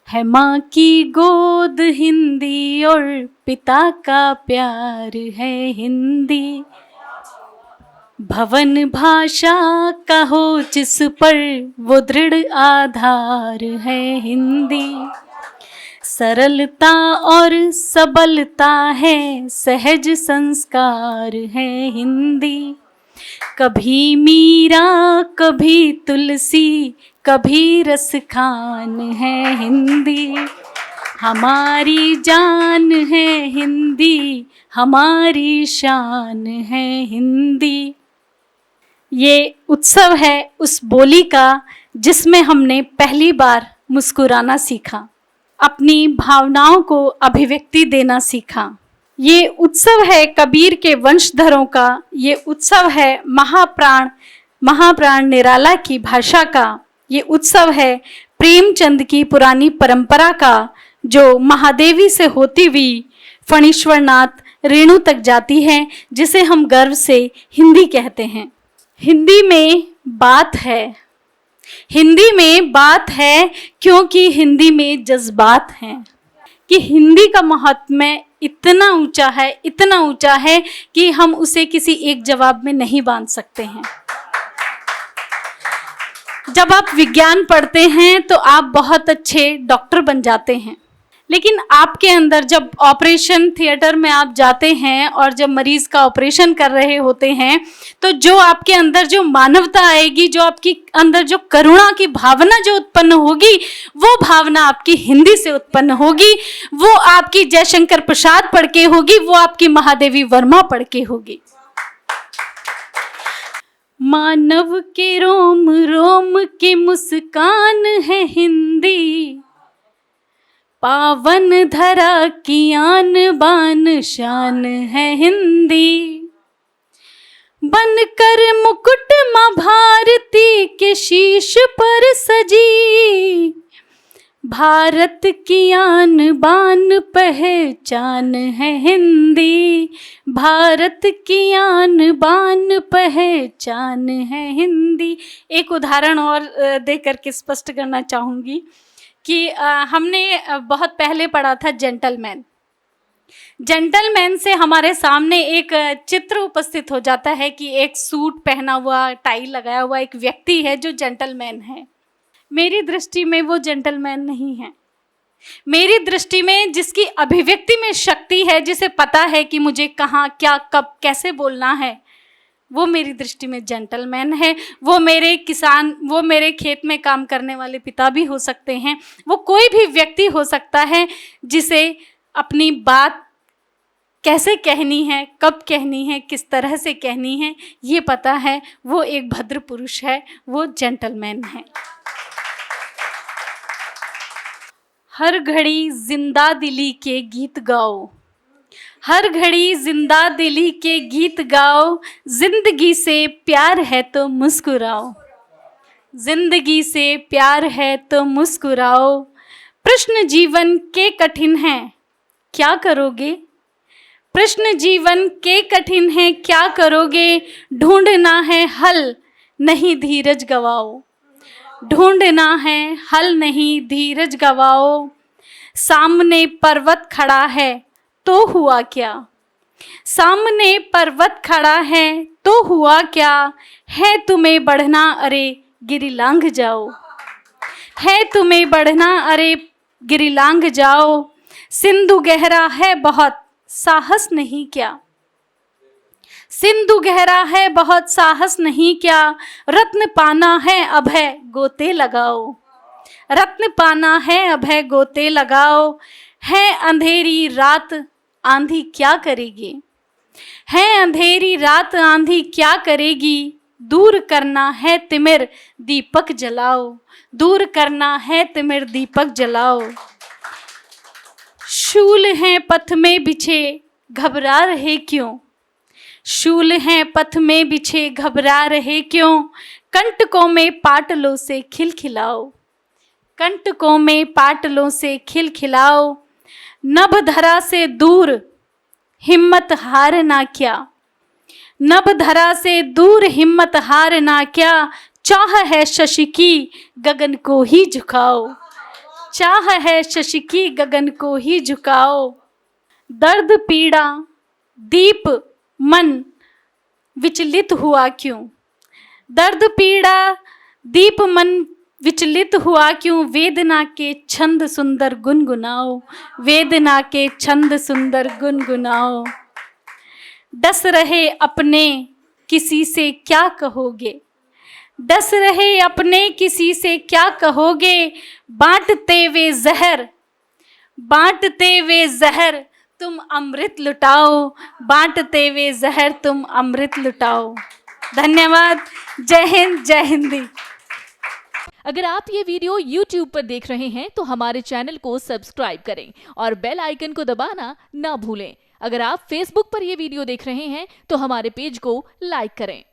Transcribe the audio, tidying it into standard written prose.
है माँ की गोद हिंदी और पिता का प्यार है हिंदी। भवन भाषा का हो जिस पर वो दृढ़ आधार है हिंदी। सरलता और सबलता है सहज संस्कार है हिंदी। कभी मीरा कभी तुलसी कभी रस खान है हिंदी। हमारी जान है हिंदी, हमारी शान है हिंदी। ये उत्सव है उस बोली का जिसमें हमने पहली बार मुस्कुराना सीखा, अपनी भावनाओं को अभिव्यक्ति देना सीखा। ये उत्सव है कबीर के वंशधरों का, ये उत्सव है महाप्राण निराला की भाषा का, ये उत्सव है प्रेमचंद की पुरानी परंपरा का, जो महादेवी से होती हुई फणीश्वरनाथ रेणु तक जाती है, जिसे हम गर्व से हिंदी कहते हैं। हिंदी में बात है, हिंदी में बात है क्योंकि हिंदी में जज्बात हैं। कि हिंदी का महात्म्य इतना ऊंचा है कि हम उसे किसी एक जवाब में नहीं बांध सकते हैं। जब आप विज्ञान पढ़ते हैं तो आप बहुत अच्छे डॉक्टर बन जाते हैं, लेकिन आपके अंदर जब ऑपरेशन थिएटर में आप जाते हैं और जब मरीज का ऑपरेशन कर रहे होते हैं, तो जो आपके अंदर जो मानवता आएगी, जो आपके अंदर जो करुणा की भावना जो उत्पन्न होगी, वो भावना आपकी हिंदी से उत्पन्न होगी। वो आपकी जयशंकर प्रसाद पढ़ के होगी, वो आपकी महादेवी वर्मा पढ़ के होगी। मानव के रोम रोम की मुस्कान है हिंदी, पावन धरा की आन बान शान है हिंदी। बनकर मुकुट माँ भारती के शीश पर सजी, भारत की आन बान पहचान है हिंदी, भारत की आन बान पहचान है हिंदी। एक उदाहरण और दे करके स्पष्ट करना चाहूँगी कि हमने बहुत पहले पढ़ा था जेंटलमैन। जेंटलमैन से हमारे सामने एक चित्र उपस्थित हो जाता है कि एक सूट पहना हुआ, टाई लगाया हुआ एक व्यक्ति है जो जेंटलमैन है। मेरी दृष्टि में वो जेंटलमैन नहीं है। मेरी दृष्टि में जिसकी अभिव्यक्ति में शक्ति है, जिसे पता है कि मुझे कहाँ, क्या, कब, कैसे बोलना है, वो मेरी दृष्टि में जेंटलमैन है। वो मेरे किसान, वो मेरे खेत में काम करने वाले पिता भी हो सकते हैं, वो कोई भी व्यक्ति हो सकता है जिसे अपनी बात कैसे कहनी है, कब कहनी है, किस तरह से कहनी है, ये पता है। वो एक भद्र पुरुष है, वो जेंटलमैन है। हर घड़ी जिंदा दिली के गीत गाओ, हर घड़ी जिंदा दिली के गीत गाओ, जिंदगी से प्यार है तो मुस्कुराओ, जिंदगी से प्यार है तो मुस्कुराओ। प्रश्न जीवन के कठिन हैं, क्या करोगे, प्रश्न जीवन के कठिन है क्या करोगे, ढूंढना है हल नहीं धीरज गवाओ, ढूंढना है हल नहीं धीरज गवाओ। सामने पर्वत खड़ा है तो हुआ क्या, सामने पर्वत खड़ा है तो हुआ क्या, है तुम्हें बढ़ना अरे गिरी लांघ जाओ, है तुम्हें बढ़ना अरे गिरी लांघ जाओ। सिंधु गहरा है बहुत साहस नहीं क्या, सिंधु गहरा है बहुत साहस नहीं क्या, रत्न पाना है अभय गोते लगाओ, रत्न पाना है अभय गोते लगाओ। है अंधेरी रात आंधी क्या करेगी, है अंधेरी रात आंधी क्या करेगी, दूर करना है तिमिर दीपक जलाओ, दूर करना है तिमिर दीपक जलाओ। शूल हैं पथ में बिछे घबरा रहे क्यों, शूल हैं पथ में बिछे घबरा रहे क्यों, कंटकों में पाटलों से खिलखिलाओ, कंटकों में पाटलों से खिलखिलाओ। नभ धरा से दूर हिम्मत हार ना क्या, नभ धरा से दूर हिम्मत हार ना क्या, चाह है शशि की गगन को ही झुकाओ, चाह है शशि की गगन को ही झुकाओ। दर्द पीड़ा दीप मन विचलित हुआ क्यों, दर्द पीड़ा दीप मन विचलित हुआ क्यों, वेदना के छंद सुंदर गुनगुनाओ, वेदना के छंद सुंदर गुनगुनाओ। डस रहे अपने किसी से क्या कहोगे, डस रहे अपने किसी से क्या कहोगे, बांटते वे जहर, बांटते वे जहर तुम अमृत लुटाओ, बांटते वे जहर तुम अमृत लुटाओ। धन्यवाद। जय हिंद, जय हिंदी। अगर आप ये वीडियो YouTube पर देख रहे हैं तो हमारे चैनल को सब्सक्राइब करें और बेल आइकन को दबाना ना भूलें। अगर आप Facebook पर ये वीडियो देख रहे हैं तो हमारे पेज को लाइक करें।